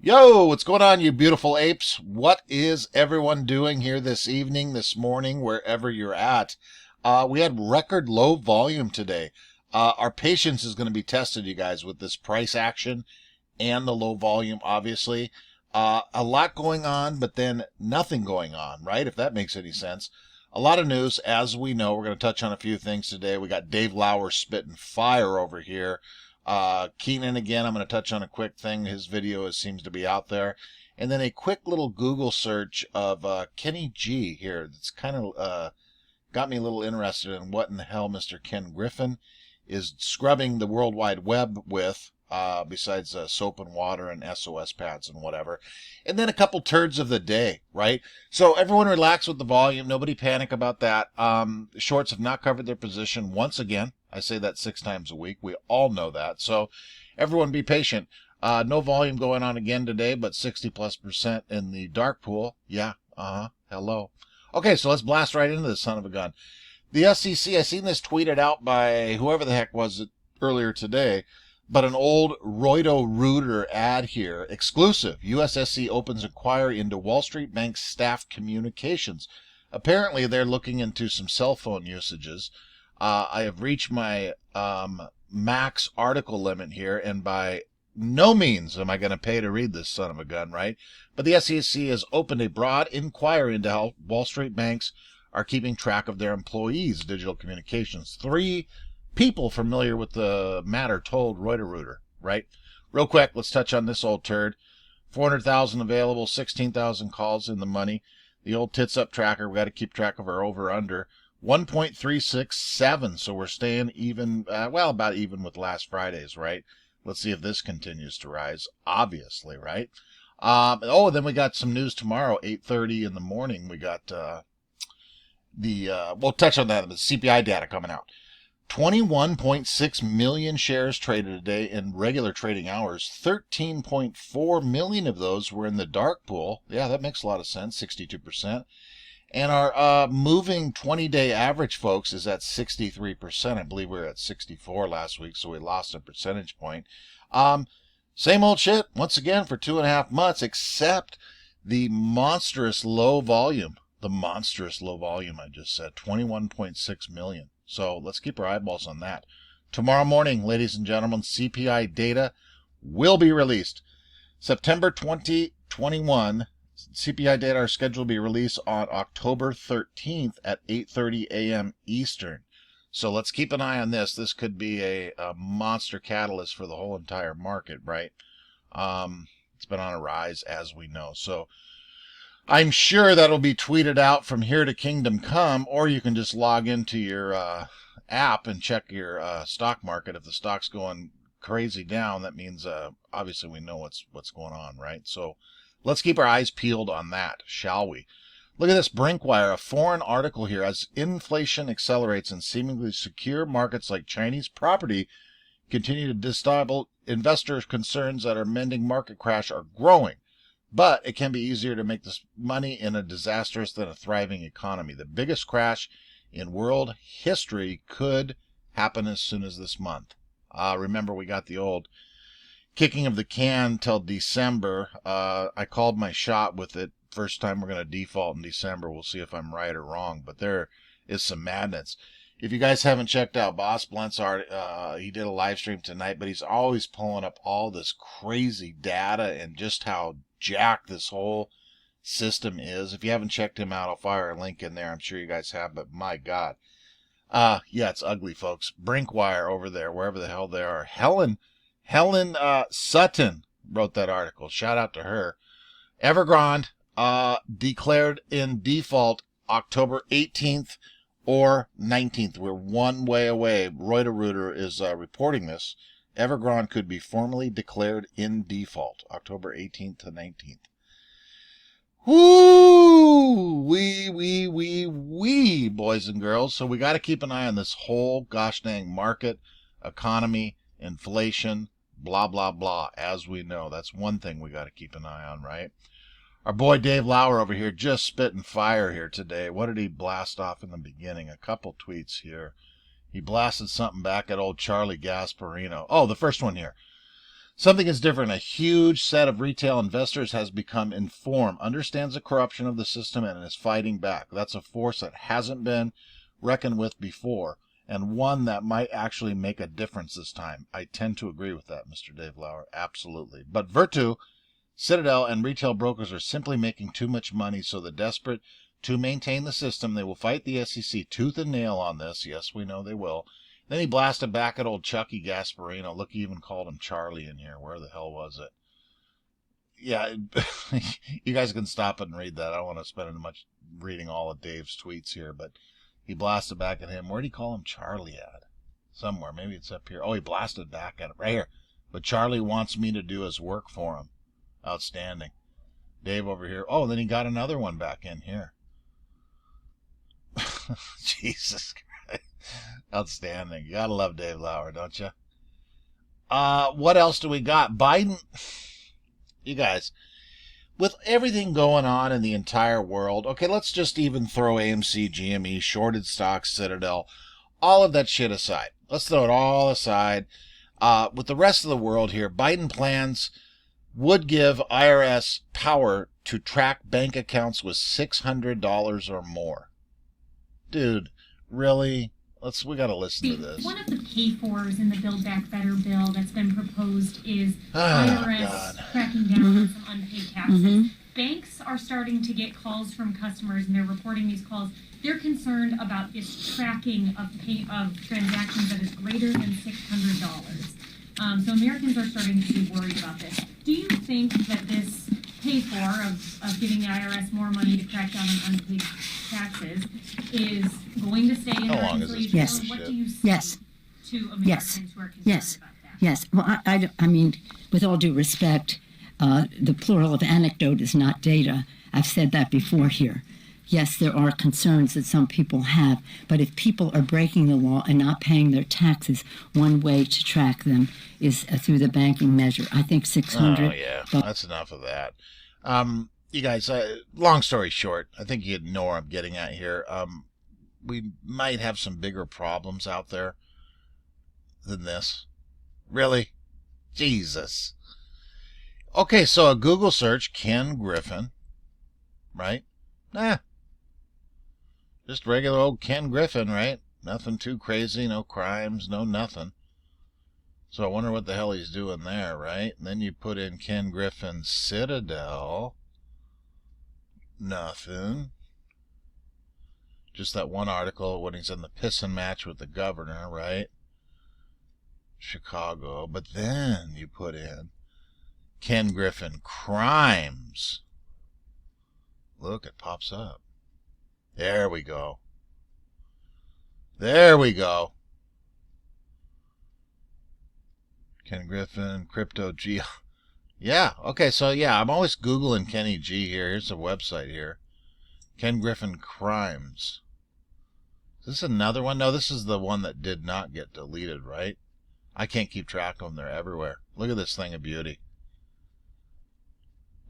Yo, what's going on, you beautiful apes? What is everyone doing here this evening, this morning, wherever you're at? We had record low volume today. Our patience is going to be tested, you guys, with this price action and the low volume, obviously. A lot going on, but then nothing going on, right? If that makes any sense. A lot of news, as we know. We're going to touch on a few things today. We got Dave Lauer spitting fire over here. Keenan again, I'm going to touch on a quick thing. His video seems to be out there. And then a quick little Google search of Kenny G here. That's kind of got me a little interested in what in the hell Mr. Ken Griffin is scrubbing the World Wide Web with, besides soap and water and SOS pads and whatever. And then a couple turds of the day, right? So everyone relax with the volume. Nobody panic about that. Shorts have not covered their position once again. I say that 6 times a week. We all know that. So everyone be patient. No volume going on again today, but 60+% in the dark pool. Yeah, hello. Okay, so let's blast right into this son of a gun. The SEC, I seen this tweeted out by whoever the heck was it earlier today, but an old Roto-Rooter ad here. Exclusive. USSC opens inquiry into Wall Street Bank's staff communications. Apparently, they're looking into some cell phone usages. I have reached my max article limit here, and by no means am I going to pay to read this son of a gun, right? But the SEC has opened a broad inquiry into how Wall Street banks are keeping track of their employees' digital communications. 3 people familiar with the matter told Roto-Rooter, right? Real quick, let's touch on this old turd. 400,000 available, 16,000 calls in the money. The old tits up tracker, we got to keep track of our over-under. 1.367, so we're staying even, about even with last Friday's, right? Let's see if this continues to rise, obviously, right? Then we got some news tomorrow, 8:30 in the morning. We got we'll touch on that, the CPI data coming out. 21.6 million shares traded a day in regular trading hours. 13.4 million of those were in the dark pool. Yeah, that makes a lot of sense, 62%. And our moving 20-day average, folks, is at 63%. I believe we were at 64 last week, so we lost a percentage point. Same old shit, once again, for 2.5 months, except the monstrous low volume. The monstrous low volume, I just said, 21.6 million. So let's keep our eyeballs on that. Tomorrow morning, ladies and gentlemen, CPI data will be released. September 2021. CPI data are scheduled to be released on October 13th at 8:30 a.m. Eastern. So let's keep an eye on this. This could be a monster catalyst for the whole entire market, right? It's been on a rise, as we know. So I'm sure that'll be tweeted out from here to Kingdom Come, or you can just log into your app and check your stock market. If the stock's going crazy down, that means obviously we know what's going on, right? So let's keep our eyes peeled on that, shall we? Look at this Brinkwire, a foreign article here. As inflation accelerates and seemingly secure markets like Chinese property continue to destabilize, investor concerns that our mending market crash are growing. But it can be easier to make this money in a disastrous than a thriving economy. The biggest crash in world history could happen as soon as this month. Remember, we got the old kicking of the can till December. I called my shot with it. First time we're going to default in December. We'll see if I'm right or wrong, but there is some madness. If you guys haven't checked out Boss Blunt's art, he did a live stream tonight, but he's always pulling up all this crazy data and just how jacked this whole system is. If you haven't checked him out, I'll fire a link in there. I'm sure you guys have, but my God. Yeah, it's ugly, folks. Brinkwire over there, wherever the hell they are. Helen Sutton wrote that article. Shout out to her. Evergrande declared in default October 18th or 19th. We're one way away. Roto-Rooter is reporting this. Evergrande could be formally declared in default October 18th to 19th. Woo! Wee, boys and girls. So we got to keep an eye on this whole gosh dang market, economy, inflation, blah, blah, blah. As we know, that's one thing we got to keep an eye on, right? Our boy Dave Lauer over here just spitting fire here today. What did he blast off in the beginning? A couple tweets here. He blasted something back at old Charlie Gasparino. Oh, the first one here. Something is different. A huge set of retail investors has become informed, understands the corruption of the system, and is fighting back. That's a force that hasn't been reckoned with before, and one that might actually make a difference this time. I tend to agree with that, Mr. Dave Lauer. Absolutely. But Virtu, Citadel, and retail brokers are simply making too much money, so the desperate to maintain the system, they will fight the SEC tooth and nail on this. Yes, we know they will. Then he blasted back at old Chucky Gasparino. Look, he even called him Charlie in here. Where the hell was it? Yeah, you guys can stop it and read that. I don't want to spend much reading all of Dave's tweets here, but he blasted back at him. Where did he call him Charlie at? Somewhere. Maybe it's up here. Oh, he blasted back at him. Right here. But Charlie wants me to do his work for him. Outstanding. Dave over here. Oh, then he got another one back in here. Jesus Christ. Outstanding. You gotta love Dave Lauer, don't you? What else do we got? Biden. You guys, with everything going on in the entire world, okay, let's just even throw AMC, GME, shorted stocks, Citadel, all of that shit aside. Let's throw it all aside. With the rest of the world here, Biden plans would give IRS power to track bank accounts with $600 or more. Dude, really? We got to listen to this. One of the pay-fors in the Build Back Better bill that's been proposed is IRS cracking down on some unpaid taxes. Banks are starting to get calls from customers, and they're reporting these calls. They're concerned about this tracking of transactions that is greater than $600. So Americans are starting to be worried about this. Do you think that this pay-for of giving the IRS more money to crack down on unpaid taxes is going to stay in our inflation? Yes. What do you say to Americans who are concerned about that? Yes. Well, I mean, with all due respect, the plural of anecdote is not data. I've said that before here. Yes, there are concerns that some people have, but if people are breaking the law and not paying their taxes, one way to track them is through the banking measure. I think 600. Oh, yeah. That's enough of that. You guys, long story short, I think you know where I'm getting at here. We might have some bigger problems out there than this. Really? Jesus. Okay, so a Google search, Ken Griffin, right? Just regular old Ken Griffin, right? Nothing too crazy, no crimes, no nothing. So I wonder what the hell he's doing there, right? And then you put in Ken Griffin Citadel. Nothing. Just that one article when he's in the pissing match with the governor, right? Chicago. But then you put in Ken Griffin Crimes. Look, it pops up. There we go. There we go. Ken Griffin, Crypto G. Yeah, okay, so yeah, I'm always Googling Kenny G here. Here's the website here. Ken Griffin Crimes. Is this another one? No, this is the one that did not get deleted, right? I can't keep track of them. They're everywhere. Look at this thing of beauty.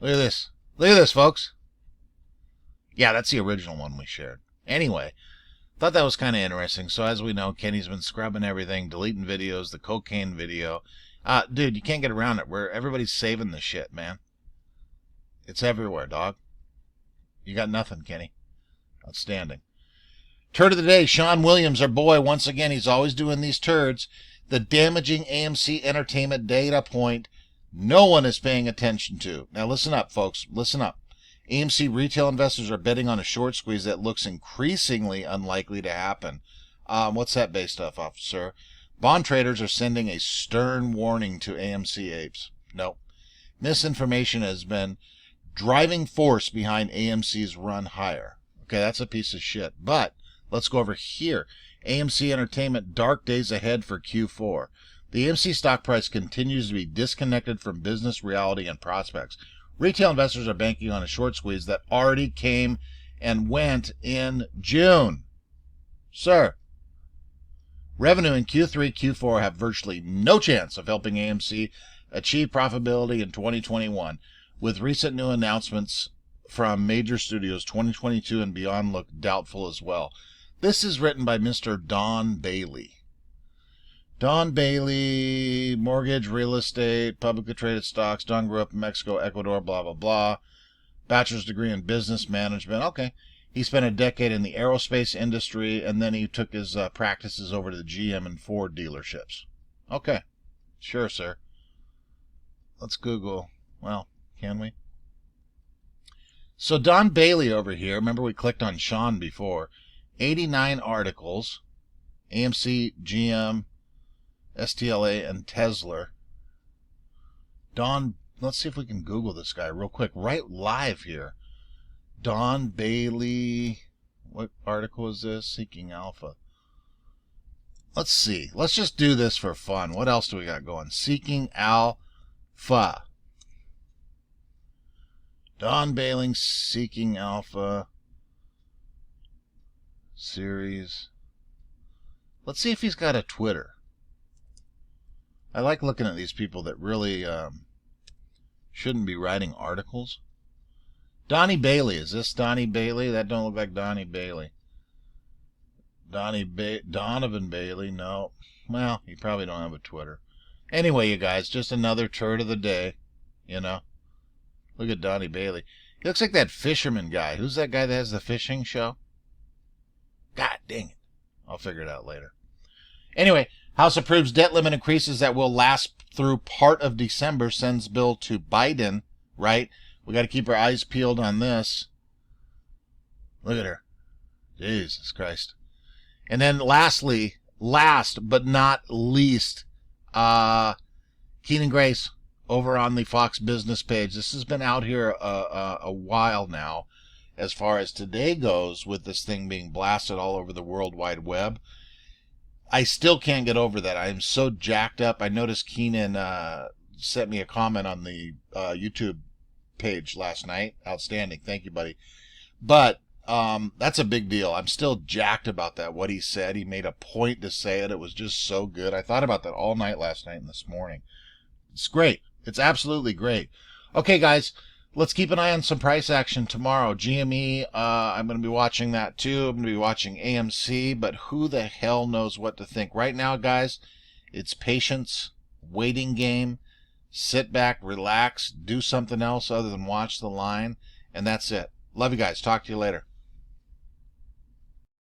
Look at this. Look at this, folks. Yeah, that's the original one we shared. Anyway, thought that was kind of interesting. So as we know, Kenny's been scrubbing everything, deleting videos, the cocaine video. Dude, you can't get around it. Everybody's saving the shit, man. It's everywhere, dog. You got nothing, Kenny. Outstanding. Turd of the day, Sean Williams, our boy. Once again, he's always doing these turds. The damaging AMC entertainment data point no one is paying attention to. Now listen up, folks. Listen up. AMC retail investors are betting on a short squeeze that looks increasingly unlikely to happen. What's that based off of, sir? Bond traders are sending a stern warning to AMC apes. No. Misinformation has been driving force behind AMC's run higher. Okay, that's a piece of shit. But let's go over here. AMC Entertainment, dark days ahead for Q4. The AMC stock price continues to be disconnected from business reality and prospects. Retail investors are banking on a short squeeze that already came and went in June. Sir, revenue in Q3, Q4 have virtually no chance of helping AMC achieve profitability in 2021, with recent new announcements from major studios. 2022 and beyond look doubtful as well. This is written by Mr. Don Bailey. Don Bailey, mortgage, real estate, publicly traded stocks. Don grew up in Mexico, Ecuador, blah, blah, blah. Bachelor's degree in business management. Okay. He spent a decade in the aerospace industry, and then he took his practices over to the GM and Ford dealerships. Okay. Sure, sir. Let's Google. Well, can we? So Don Bailey over here, remember we clicked on Sean before, 89 articles, AMC, GM, STLA, and Tesla. Don, let's see if we can Google this guy real quick, right live here. Don Bailey, what article is this? Seeking Alpha. Let's see. Let's just do this for fun. What else do we got going? Seeking Alpha. Don Bailey, Seeking Alpha series. Let's see if he's got a Twitter. I like looking at these people that really shouldn't be writing articles. Donnie Bailey. Is this Donnie Bailey? That don't look like Donnie Bailey. Donovan Bailey. No. Well, you probably don't have a Twitter. Anyway, you guys, just another turd of the day. You know. Look at Donnie Bailey. He looks like that fisherman guy. Who's that guy that has the fishing show? God dang it. I'll figure it out later. Anyway, House approves debt limit increases that will last through part of December, sends bill to Biden, right? We got to keep our eyes peeled on this. Look at her. Jesus Christ. And then lastly, last but not least, Keenan Grace over on the Fox Business page. This has been out here a while now as far as today goes, with this thing being blasted all over the World Wide Web. I still can't get over that. I am so jacked up. I noticed Keenan sent me a comment on the YouTube page last night. Outstanding. Thank you, buddy. But that's a big deal. I'm still jacked about that, what he said. He made a point to say it. It was just so good. I thought about that all night last night and this morning. It's great. It's absolutely great. Okay, guys, let's keep an eye on some price action tomorrow. GME, I'm going to be watching that too. I'm going to be watching AMC, but who the hell knows what to think. Right now, guys, it's patience, waiting game. Sit back, relax, do something else other than watch the line, and that's it. Love you guys. Talk to you later.